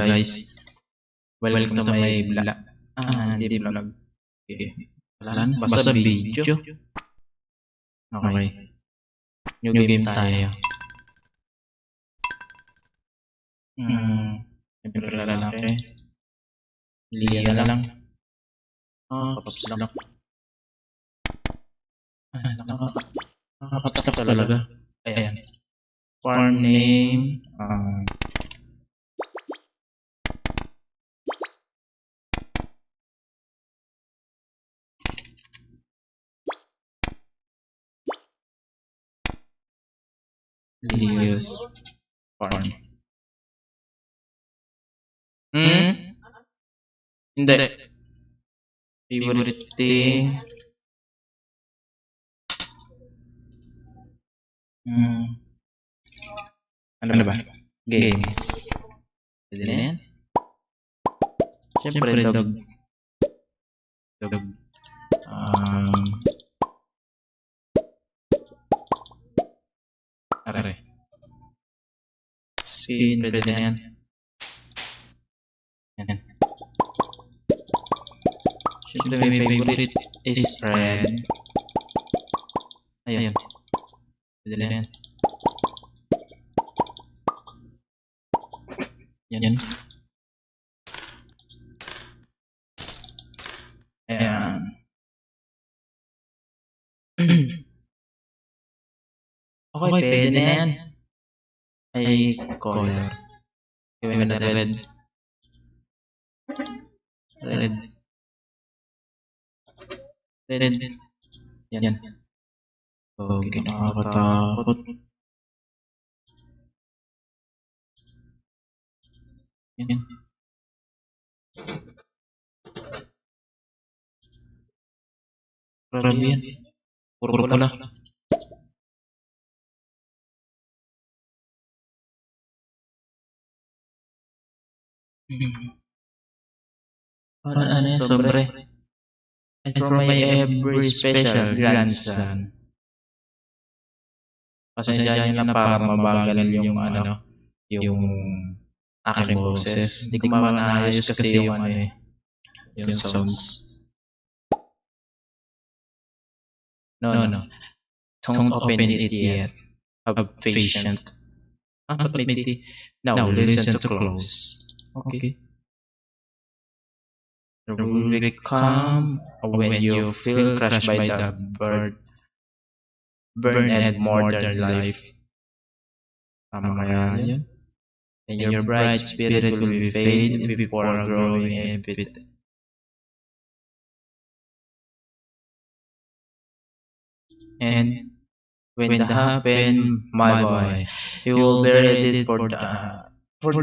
guys, welcome to my vlog. Hindi vlog. Okay. Wala na, basta video. Okay. New game tayo. Siyempre lalaki. Liya na lang. Kapos lang. Nakakatak talaga. Ayan. Farm name. Leo's farm. Hindi. Favorite thing. Ano ba? Games. Pwede na yan? Siyempre, dog. Are. Scene, pwede na yan. Yan. Siyempre, may favorite is friend. Ayun. Pwede na yan. Yan. Ayan. Okay, pwede na yan. Ay, color. Gawin na red. Red. Yan. Okay, nakakatakot. Yan. Grabe yan. Puro pala. Ano yan, sobre. And for my every special grandson. Pasensya nyo na para mabagal yung yung aking boses. Hindi ko maayos kasi yung yung sounds. No. Don't open it yet. Have patience. Now listen to close. Okay. The will come when you feel crushed by the burn and modern life. Tama kaya yun? And your bright spirit will be fade before growing empty. And when that happen, my boy, you will be ready for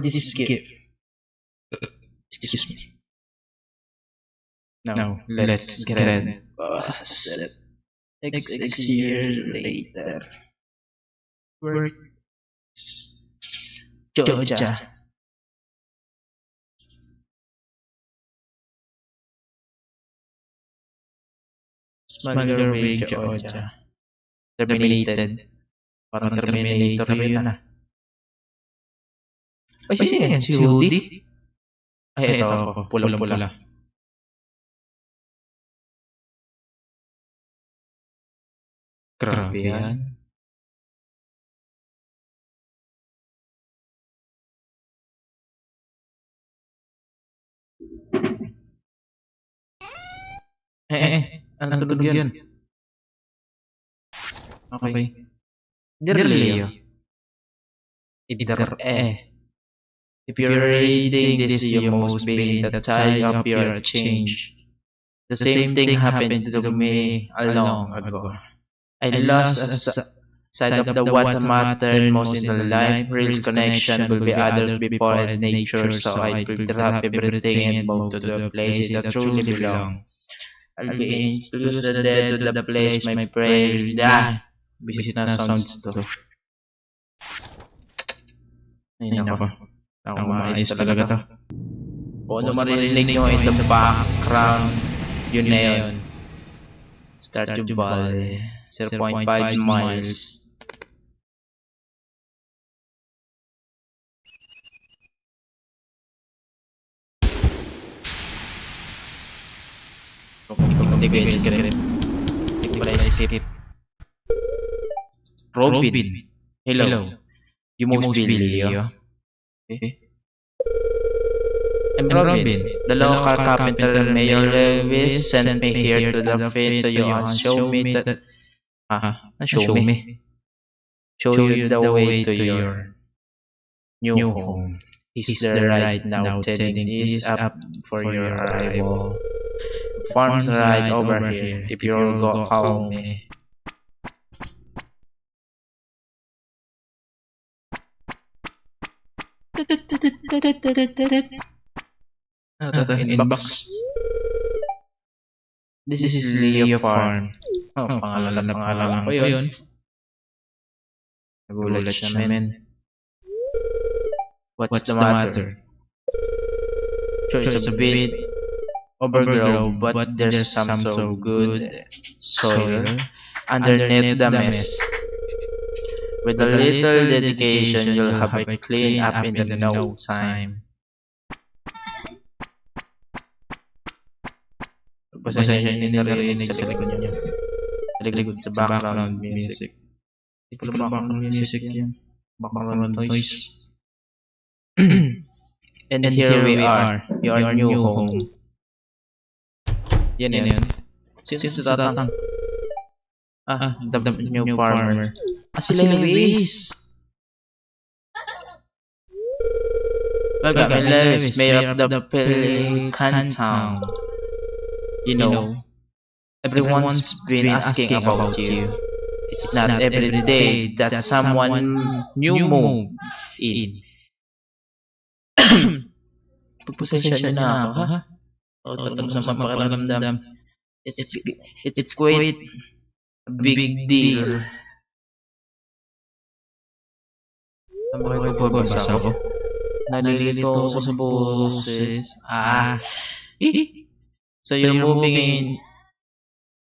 this gift. Excuse me. Now, let's get it. 6 years later. Georgia. Smuggler way Georgia. Terminated. Parang Terminator yun na. Ay, sino yan? Si Woody? Ay, ito ako. Pulang-pula. Grabe yan. Anong tulog yun? Okay. Dear Leo. If you're reading this, you must be the child of your change. The same thing happened to me long ago. I lost sight of the what mattered most in the life. Real connection will be other people and nature, so I will drop everything and move to the place that truly belong. I'll be introduced the dead to the place my prayer. Bisit na sounds to. Ay nako. Ako maayos talaga to. Kung ano marinig nyo in the background, yun na yun. Stardew Valley, 0.5 miles. Hindi ko i-script. Hindi ko pala i-skip. Robin. Hello. You most be Leo. Okay. I'm Robin. The local carpenter Mayor Lewis sent me here to the fair to you and show me that... Show me. Show you the way to your new home. He's there right now telling this up for your arrival. Farm's right over here. If you'll go call me. Inbox. This is Leo Farm. Pangalan ko yun. Nagulat siya, men. What's the matter? Sure, it's a bit overgrown, but there's some so good soil underneath the mess. With a little dedication, you'll have it clean up in no time. Pasensya niyo narinig sa likod niyo. Likod sa background music. Hindi pala background music yan. Background noise. And here we are, your new home. Yan. Sino sa tatang? The new farmer. Sila Lewis. Welcome, Lewis, mayor of the Pelican Town. You know, everyone's been asking about you. It's not every day that someone new moved in. Pagpasensya na ako, ha? Tapos sa pakiramdam. It's quite a big deal. Ang bakit ko babasa ko? Nalilito ako sa boses. So you're moving in.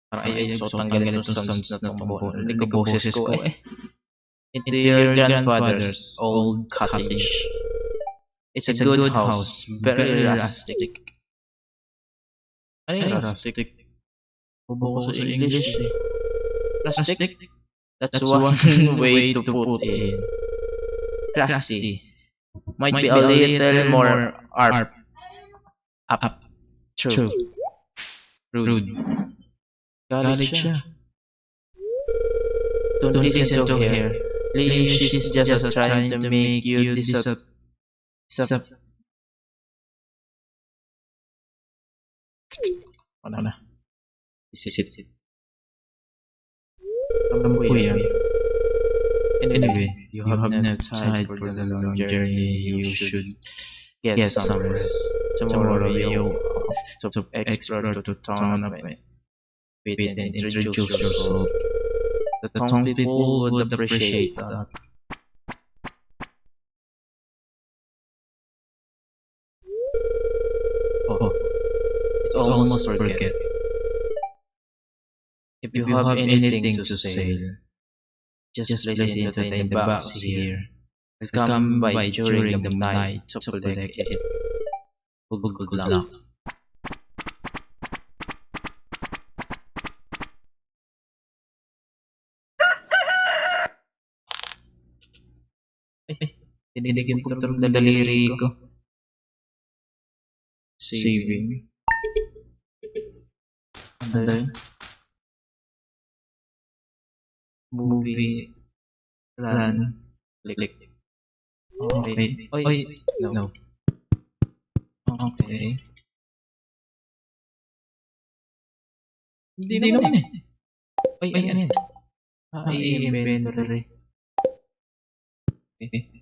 Parang so tanggalin itong sounds na itong hindi ko boses ko into your grandfather's old cottage. It's a good house. Very rustic. Ano yung rustic? Bubo ko sa English eh. Rustic? That's one way to put it. Rusty. Might be a little more up. True. Rude. Galit siya. Don't listen to her. Lily, she's just trying to make you Ano na? Sit. Alam ko yan. Anyway, you have no time for the long journey. You should get some rest. Tomorrow you have to explore to town with and introduce yourself. The town people would appreciate that. It's almost forget. If you have anything to say, just place it in the box here. I'll come by during the night to protect it. Good luck. Tinigin ko ng daliri ko. Saving. Ano yun? Movie. Run. Click. Okay. Oy. No. Okay. Hindi naman eh. Ay, ano yun? Inventory. Okay.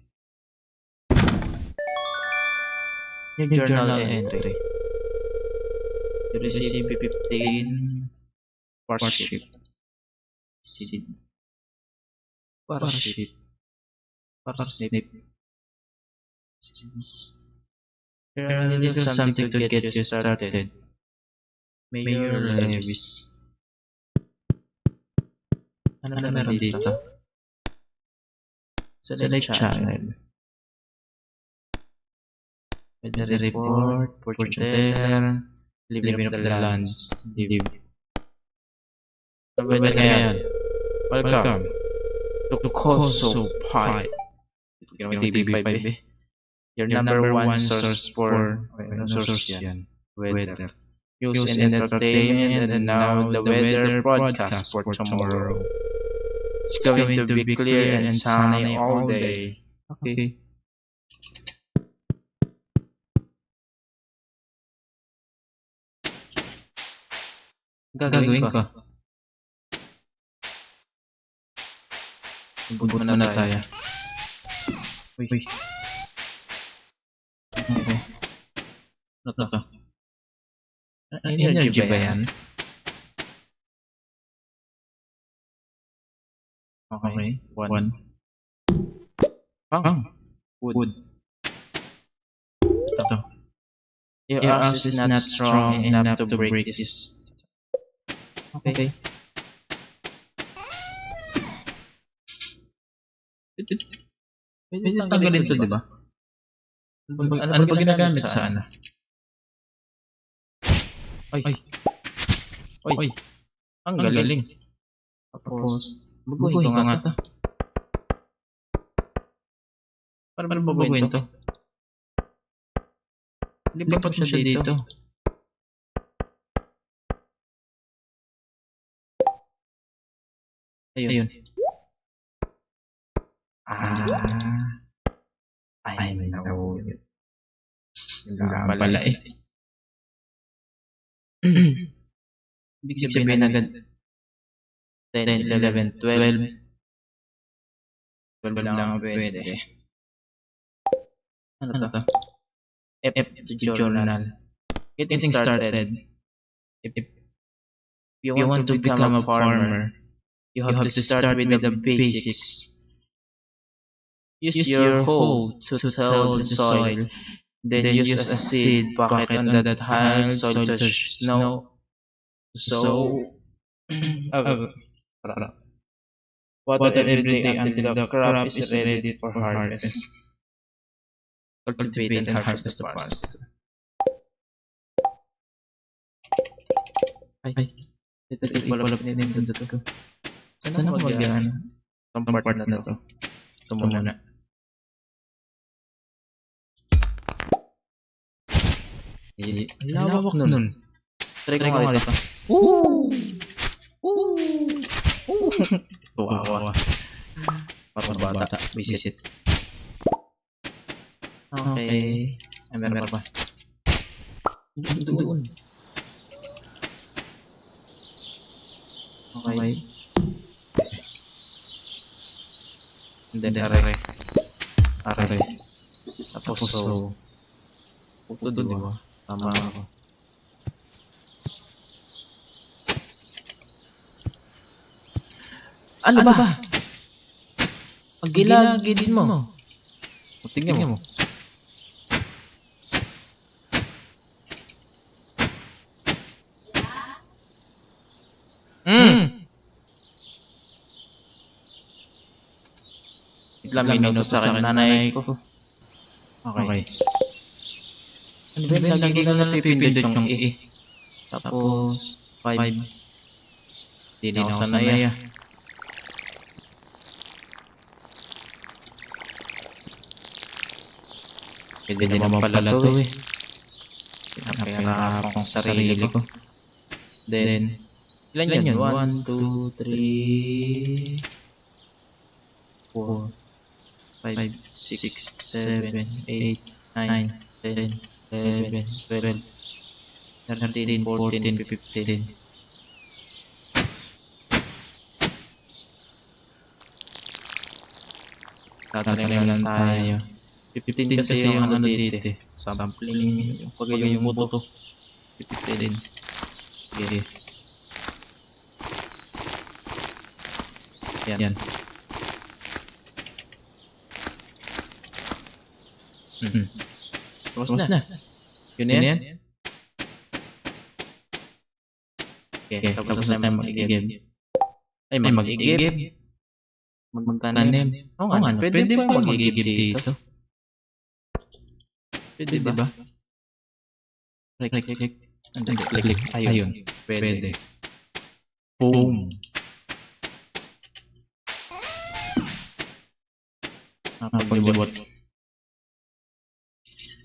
Yung journal entry. You receive 15 warship. Parsnip. Here are a little something to get you started. Mayor Lewis. Ano na meron dito? Select channel. Weather report, fortune teller, living of the lands, Sabi na yan. Welcome to Koso Pie. TV5 eh. Your number one source for source yan. Weather. News and entertainment, and now the weather broadcast for tomorrow. It's going to be clear and sunny all day. Okay. Gagawin ko. Bubot na tayo. Uy. Okay. Ano to? Energy ba yan? Okay. One. Wood. Ito. Your axe is not strong enough to break this. Okay. Pwede tanggalin ito, di ba? Ano ba ginagamit sa ano? Ay. Ang galing. Tapos, baguhin ko nga ito. Paano baguhin ito? Lipat ko siya dito. Ayun. Ay, no. Yung pala eh. Ibig sabihin agad 10, 11, 12. 12 lang pwede. Ano to? F journal. Getting started. If you want to become a farmer, you have to start with the basics. Use your hoe to till the soil. Then use a seed bucket on that hard soil to snow. Water every day until the crop is ready for harvest. Cultivate and harvest the plants. Ay. Ito pala pinindot ko. Saan ako mag-yan? Itong part na to. Ito muna. Lawak nun. Try ko nga ito. Tuwa. Parang bata. Visit. Okay. Ay, meron pa. Doon. Okay. And then, are. Tapos, so, puto doon, di ba? Tama ako. Ano ba? Pag-ilagi din mo. Tingnan mo. Biglang minuto sa akin nanay ko. Okay. Ano ba yung lagi ko na pipindot yung E? Tapos, 5. Hindi na ako sanay. Pwede naman pala to eh. Pinapahirapan kong sarili ko. Then, ilan yun? 1, 2, 3, 4, 5, 6, 7, 8, 9, 10, 11, 12, 13, 14, 15. Tatalaga lang tayo. 15 kasi yung ano dito eh. Sampling, yung pag yung moto. 15. Okay. Yan. Tapos na. Yun yan? Okay, tapos na tayo mag-igib. Ay, mag-igib. Magtanim. Oo nga, pwede pa mag-igib dito. Pwede ba? Click. Ayun. Pwede. Boom. libot.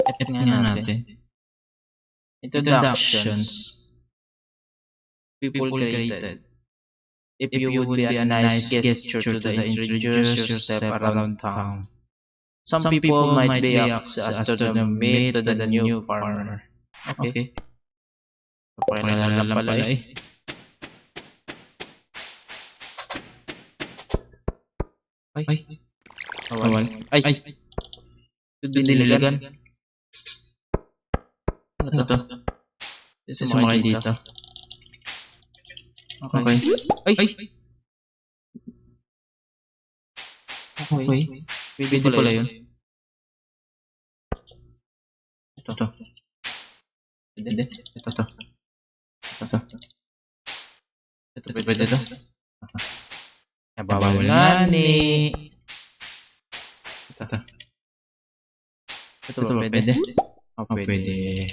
Ito nga natin. Introductions. People created. If you would be a nice gesture to the introduce yourself around town. Some people might be asked to meet to the new farmer. Okay. Pakilala lang pala eh. Ay. Awal. Ay. Dinilagan. Ano to? Sumakay dito. Okay. Ay. Okay. Pwede pala yun. Ito. Pwede. Ito. Ito pwede to. Bawal nga ni. Ito ba pwede? Pwede.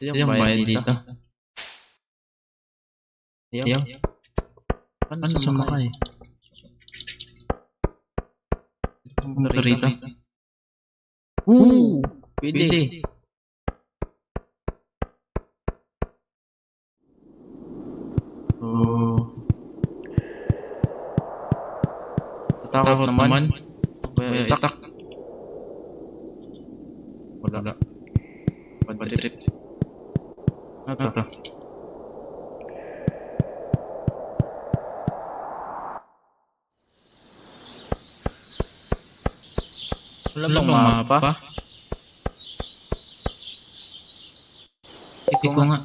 Yung bayad dito. Ayaw. Paano sumakay? Ito rito. Pwede. Takot naman. Tak. Wala. Bad trip. Ito. Wala bang mapa? Iko nga.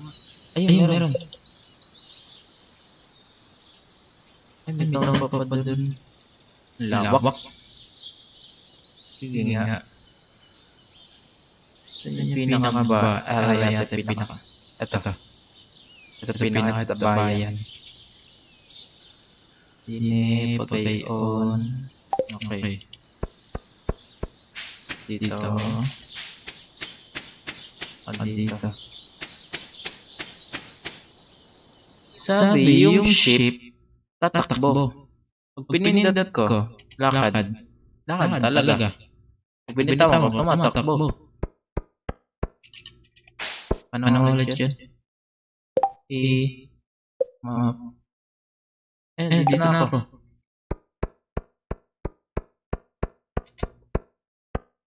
Ayun, meron. Ay, may tao pa dun. Lawak. Sige nga. Saan yung pinaka area at pinaka? Ito pinaka-tabayan. Dine, pagayon. Okay. Dito. Dito. Sabi yung ship tatakbo. Pag pinindot ko, lakad talaga. Pag binitawan ko, tumatakbo. Ano ulit yun? Map. Dito na ako.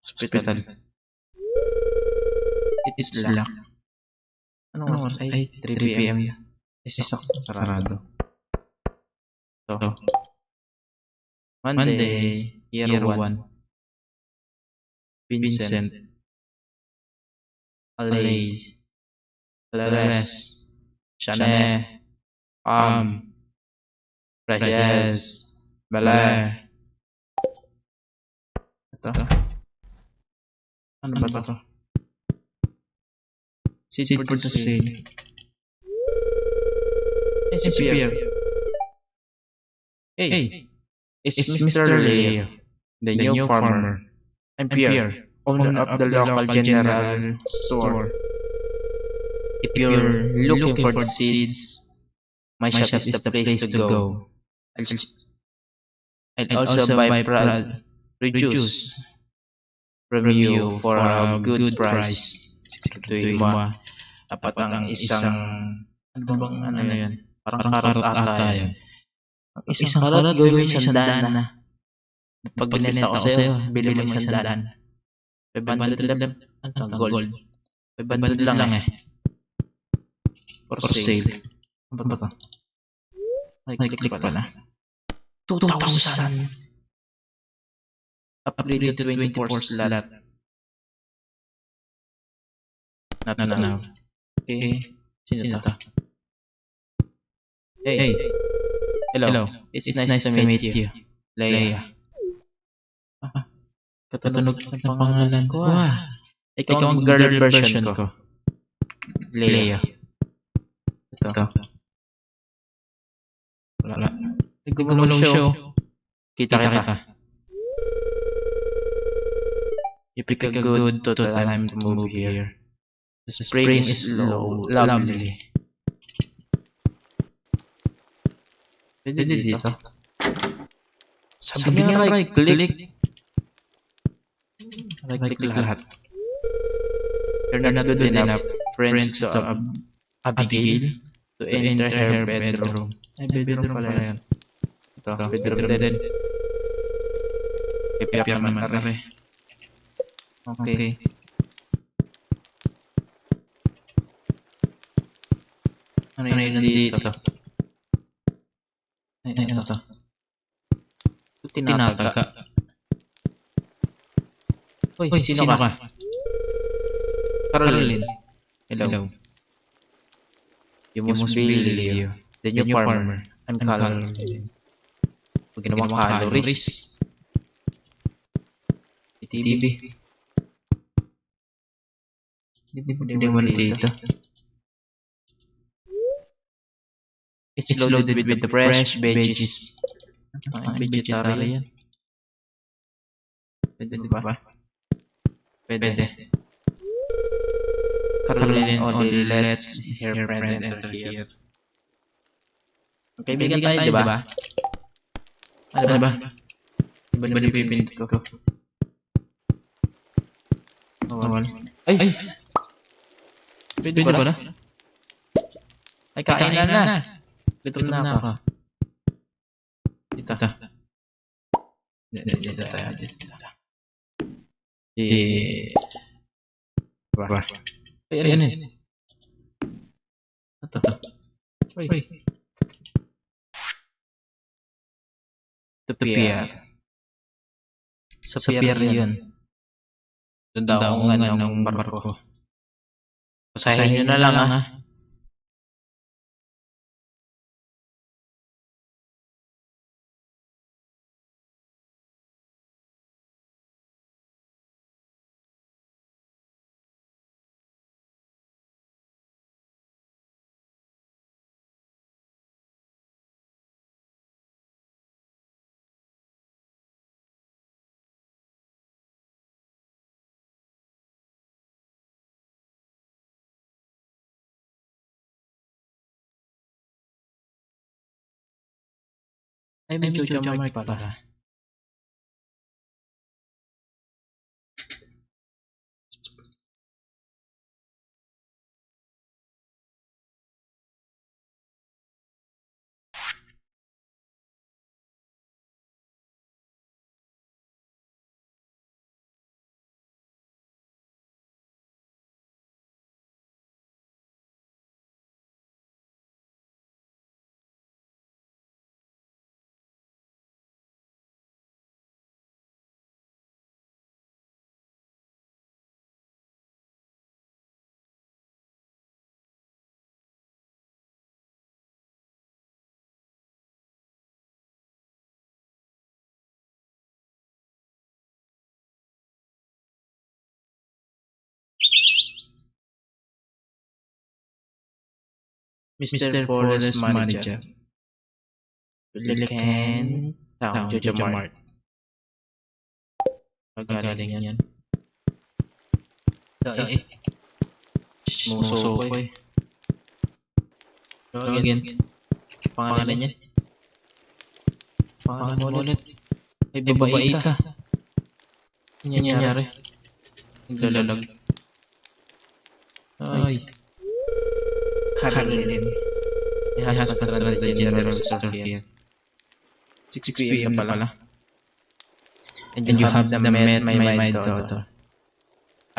Hospital. It's locked. Anong oras? Ay, 3 p.m. Sarado. So, Monday, year 1. Vincent. Alays. Shane. Reyes. Bala. Ito. Ano ba ito? Seed for the sale. Pierre. Hey, it's Mr. Leo, the new farmer. I'm Pierre, owner of the local general store. If you're looking for seeds, my shop is the place to go. I'll also buy produce from you for a good price. Siguraduhin mo, dapat ang isang, ano yan? Parang karot ata yan. Isang karot, gawin mo 100 na. Pag binenta ko sa'yo, bili mo 100. 500 lang. Ang gold. 500 lang eh. For sale. Ano ba ito? Click pala. 2,000. Upgrade to 24 slot. Not. Okay. Sino ito? Hey. Hello. It's nice to meet you. Leia. Katunog ng pangalan ko Ikaw ang girl version ko. Leia. Ito. Wala. Gumulong show. Kita. You pick a good total time to move here. The spring is lovely. Pwede dito. Sabi nga right click. Right click lahat. You're not good enough, friends to Abigail, to enter her bedroom. Ay, bedroom pala yan. Ito, bedroom din. Ipiyak naman pare. Okay. Ano yun dito? Ay, ano to? Tinataga. Uy, sino ka? Caroline. Hello. You must be Leo, the new farmer. I'm Caroline. Pag ginawang calories. TV. Hindi mo dito. It's loaded with the fresh veggies. Vegetarian. Pwede ba? Pwede. Caroline only lets her friend enter here. Kaibigan tayo, di ba? Ano ba? Di ba napipindot ko? Awal. Ay! Pwede ba na? Ay, kain na. Gutom na ako. Dito. Dito tayo. Ba? Ay, ano yun? Ito. Uy. Ito pier. Sa pier yun. Daungan ng barko. Pasahin nyo na lang ha. Ay, may Jojo Mark pala. Mr. Forest Manager. Pelican Town, Jojo Mart. Magaling yan. Ay. Muso ko eh. Again. Pangalan niya. Pangalan mo ulit. Ay, babae ka. Ano nangyari? Naglalag. Ay. Caroline. It has passed the general store here. 6 p.m. pala. And you have met my daughter,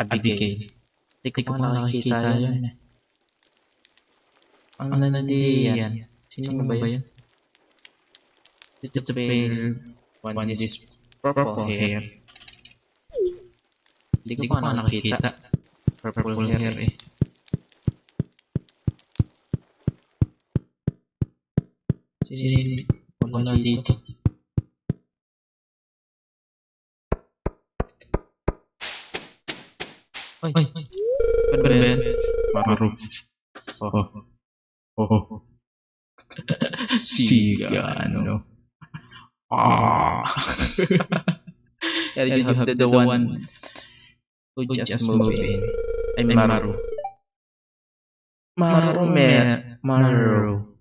Abigail. Hindi ko pa nakikita yun. Ang nanadi yan. Sino ba yan? It's the pale one is purple hair. Hindi ko pa nakikita. Purple hair eh. Sini, wala dito. Ay, Ben. Maru. Oh. Sigano. And you have the one who just moved in. I'm Maru. Maru.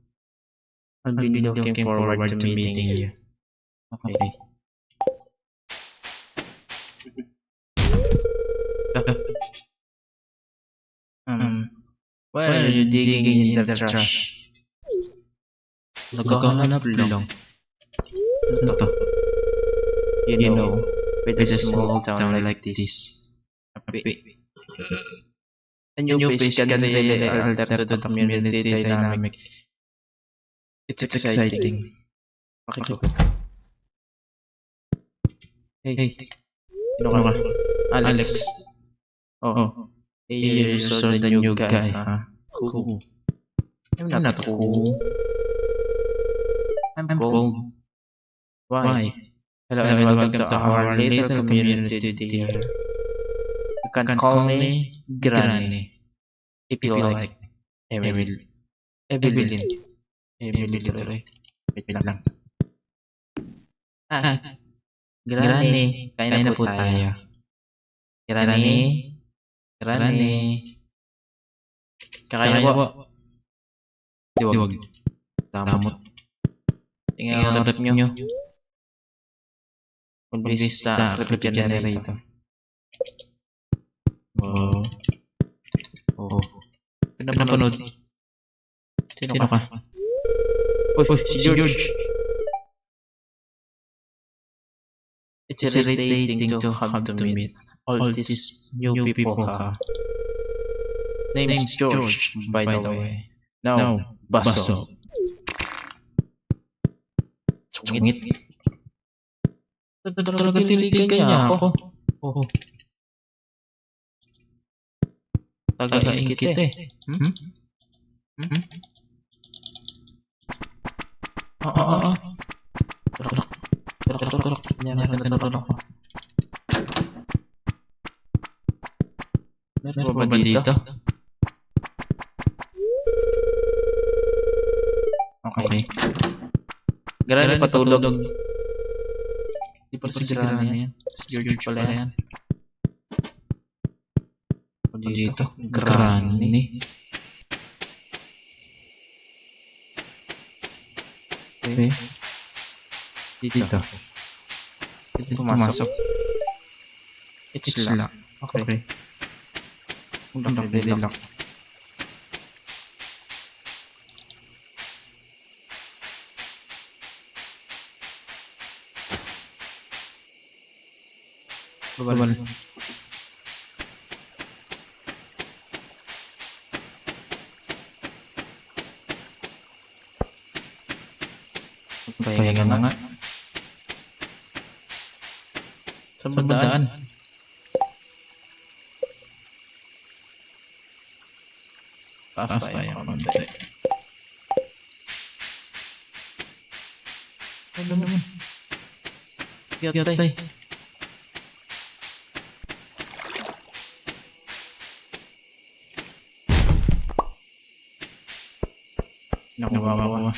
I've been looking forward to meeting you. Okay. Why are you digging in the trash? Naghahanap lang. Ano to? You know, with a small town like this, a new place can really alter the community dynamic. It's exciting. Makikita. Hey, sino ka? Alex. Oh, hey, you're so the new guy, huh? Cool. I'm not cool. I'm cold. Why? Hello and welcome to our little community dear. You can call me Granny if you like. Evelyn. Tuloy. Wait lang. Granny, kain na po tayo. Granny. Kakain na po. Diwag. Damot. Tingnan ang rep nyo. Convista refrigerator. Pinapanood. Sino ka? Uy, si George. It's irritating to have to meet all these new people, huh? Name's George, by the way. No, Baso. Sungit. Talaga tiligan niya ako. Oh. Taga-ingkit eh. Oo. Turok. Meron ako. Meron ba dito? Okay. Granny patulog. Di pa si Granny yan. Si George pala yan. Dito. Granny. Okay. Dito. Pumasok. It's lock. Okay. Pwede lock. Babal. Pahinga na nga. Saan ba daan? Taas tayo konti. Ano naman? Yatay. Nakuwawa.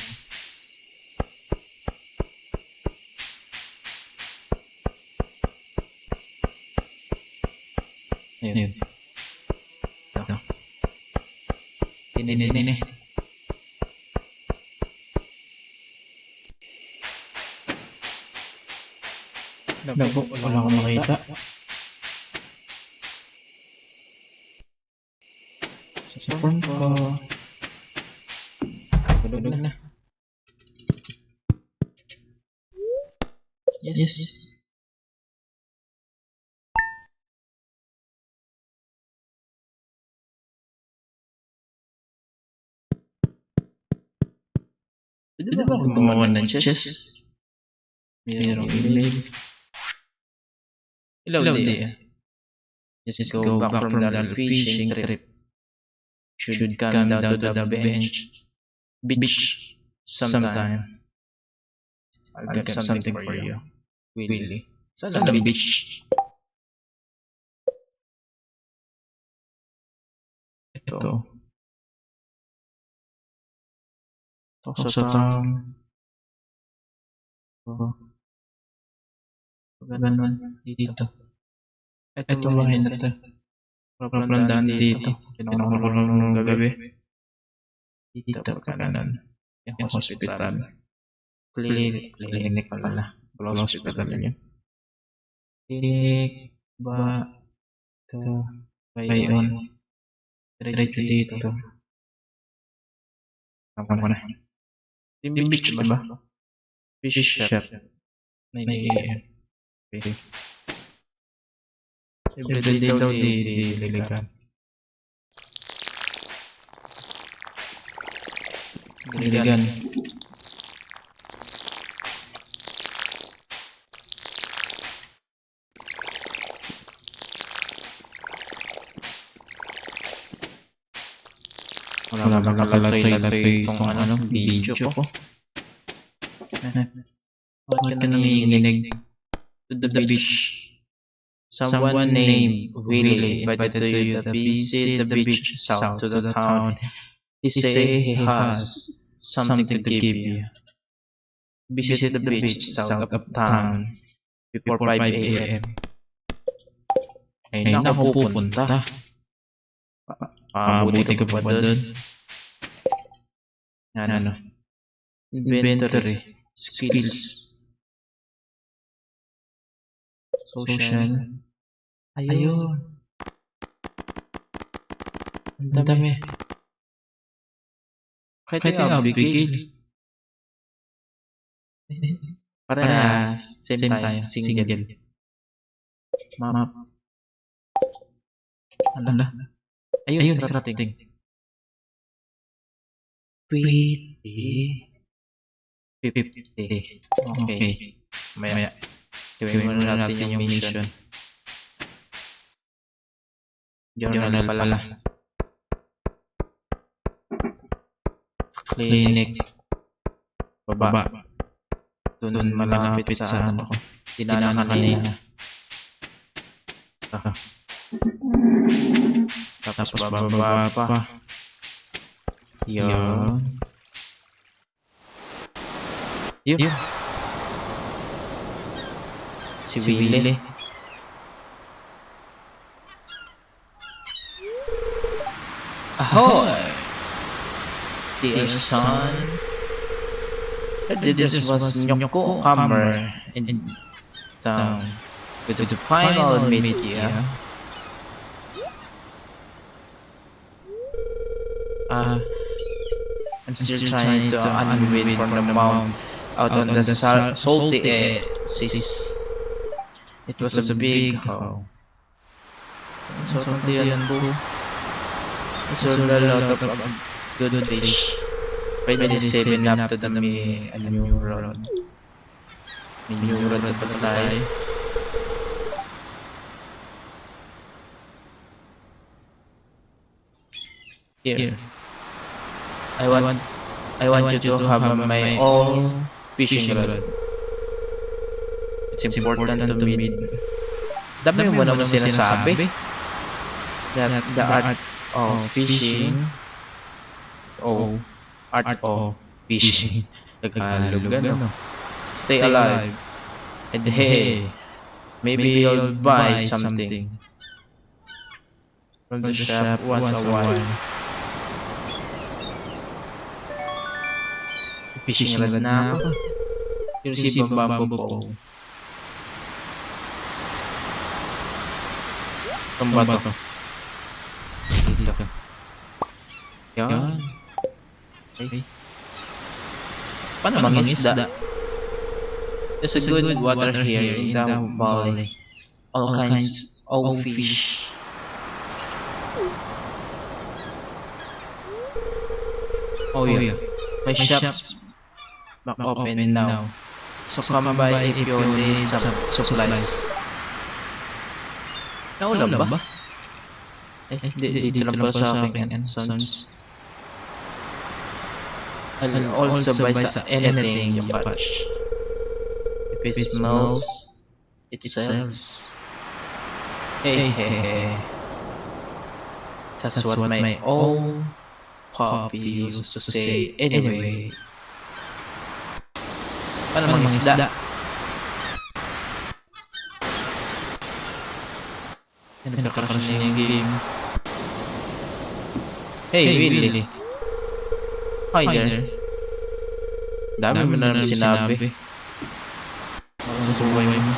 Ayun. Ito. Ini. Naku, wala akong makita. Sa phone ko. Tulog na. Yes. Pwede ba akong gumawa ng chess? Mayroong email. Hello there. Just go back from the fishing trip. Should come down to the beach sometime. I'll get something for you. Willie. Saan the beach? Ito. Sa town. Ganun dito. Ito bahay na ito. Paprandaan dito. Kinukulong nung gagabi. Dito kanan. Yung hospital. Clinic pala. Hospital yun. Clinic ba ito? Bayon. Diretso dito. Tama ko na. Team Beach ba? Fish Shop. 9 AM. Okay. Everyday daw diligan. Diligan. Wala nakalatoy itong video ko. Bakit ka nanginginig? To the beach. Someone named Willie invited you to visit the beach south to the town. He say he has something to give you. Visit the beach south of town before 5 AM. Ay na ako pupunta. Mabuti ka pa doon. Ano? Inventory. Skills. Social. Ayun. Ang dami. Kahit yung Abigail. Parehas. Same time. Single. Map. Ala. Ayun, rating. Pretty. 50. Okay. Maya. Gawin muna natin yung mission. Journal pala. Clinic. Baba. Doon malapit sa ano ko. Tinanong kanina. Tapos bababa pa. Yun. Si Willie. Ahoy! Dear son, this was newcomer in town with the final media. I'm still trying to unwind from the mount out on the salty seas. It was a big haul. So, yan po. It's all a lot of good fish. Pwede 7 up to the new rod. May new rod na pala tayo. Here. I want you to have my own fishing rod. It's important to me. Dami mo naman sinasabi that the art of fishing art of fishing Tagalog ano. Stay alive and hey, maybe you'll buy something from the shop once a while. Fishing rod na ako. Yung si bamboo po. Tumba to. Dito ka. Yan. Okay. Paano mangisda? There's a good water here in the valley. All kinds of fish. Oh yeah. My shop's back open now. So come by if you need some supplies. Naulam ba? Dito lang pala sa akin sons. I'll also buy anything you catch. If it smells, it sells. Hey. That's what my old puppy used to say anyway. Paano mangisda? Nagkakaroon na yung game. Hey Willie. Hi there. Dami mo na naman sinabi. Susubuhay mo.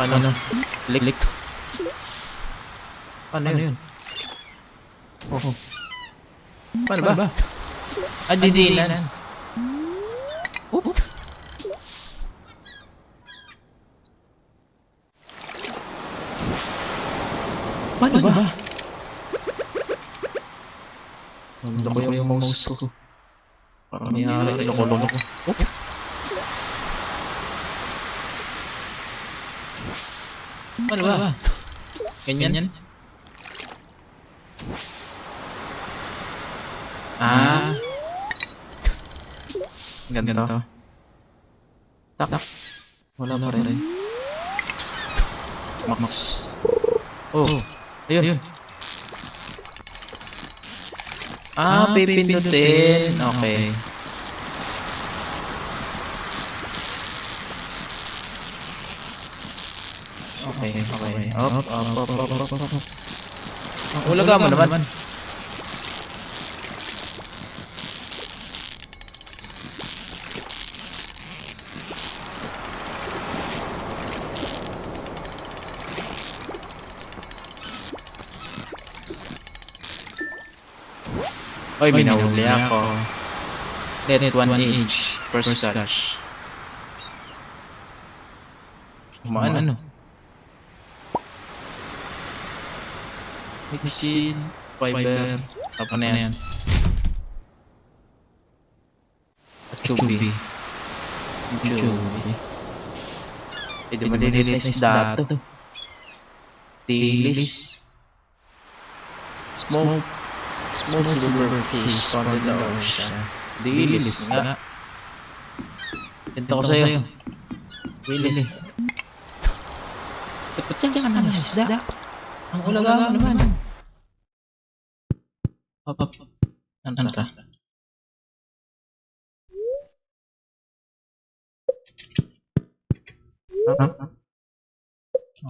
Paano? Click. Paano yun? Oh. Paano ba? Didinan. Oh. Paano ba? Nandito ko yung mouse ko. Parang nangyari. Loko-loko. Oh. Paano ba? Ganyan? Ganito. Tak. Wala pa rin. Max. Oh. Ayun. Pipindutin. Okay. Okay. Up. Ang ulaga mo naman. Oy, minahuli ako. Let it 1 inch. First touch. Ano? Mixin, fiber, apa na yan? Chubi. Pwede malilinis dato. Dilis. Small silver fish from the ocean. Dilis nga. Ito ko sa'yo. Really? Ba't yan ka ng isda? Ang ulaga mo naman. Up. Ano ta?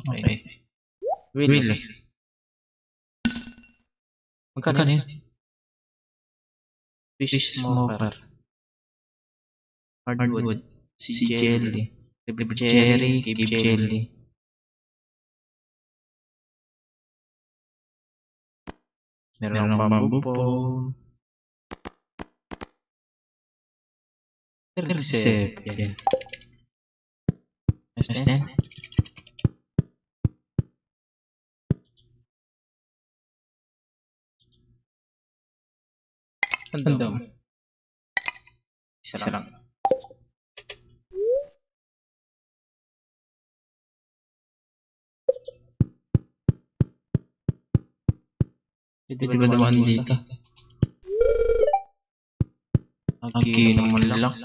Okay. Really? Magkano yun? Fish smoker. Hardwood. Sea jelly. Libre cherry. Cape jelly. Meron ng bamboo pole. 37. Understand? Tandam. Isa lang. Di ba naman dito? Aki naman lang.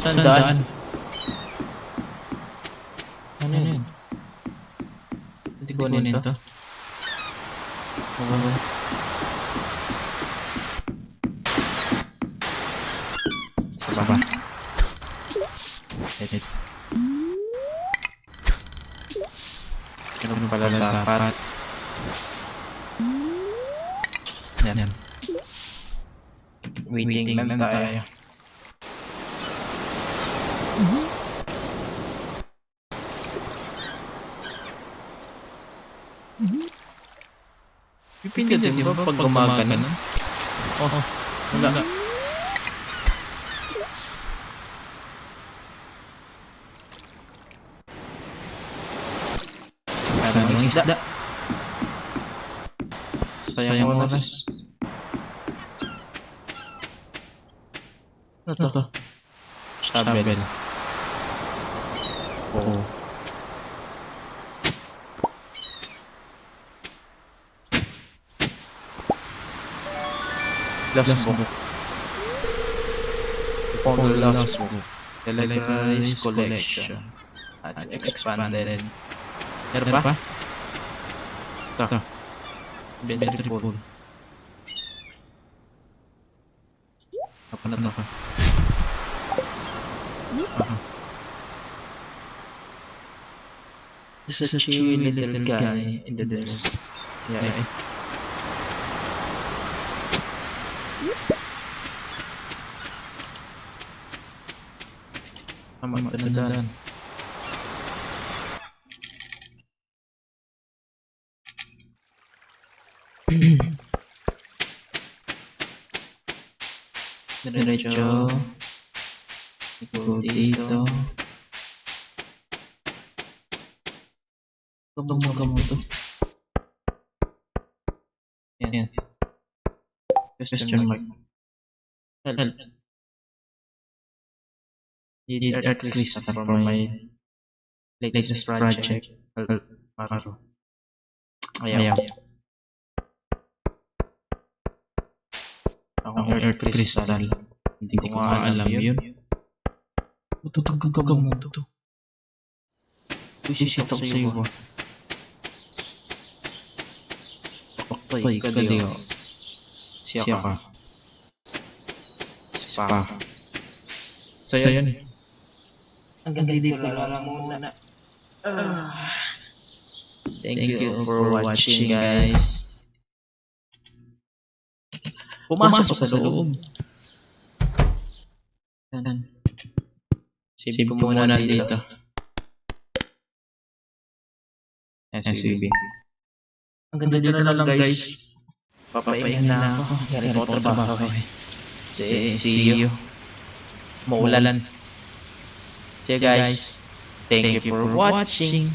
Saan daan? Ano yun? Hindi ko ano ito? Sa baba. Edit. Ganun pala dapat. Yan. Waiting lang tayo. Pipindutin ba pag gumagana? Oh, wala. Ang isda. Sayang oras. Ano to? Shovel. Oh. Last book. Upon the last book, the library's collection has expanded. Meron pa? Ito. Inventory full. Apa na ito? There's a chewy little guy in the desk. Yeah. Tama ka na daan. Diretso. Go dito. Tumuga mo to. Yan. Question mark. Help. Need earth crystal for my latest project. Help. Maro. Ayaw. Ako earth crystal. Hindi ko nga alam yun. Matutugag mo to. Wisit ako sa iyo. Pakpay ka diyo. Siya ka. Spa. So yun. Ang ganda dito lang muna. Thank you for watching, guys. Pumasok sa loob. Save ko muna dito. SUV. Ang ganda dito na lang, guys. Papahinga na ako. Galing ko trabaho. See you. Maulan. See you, guys. Thank you for watching.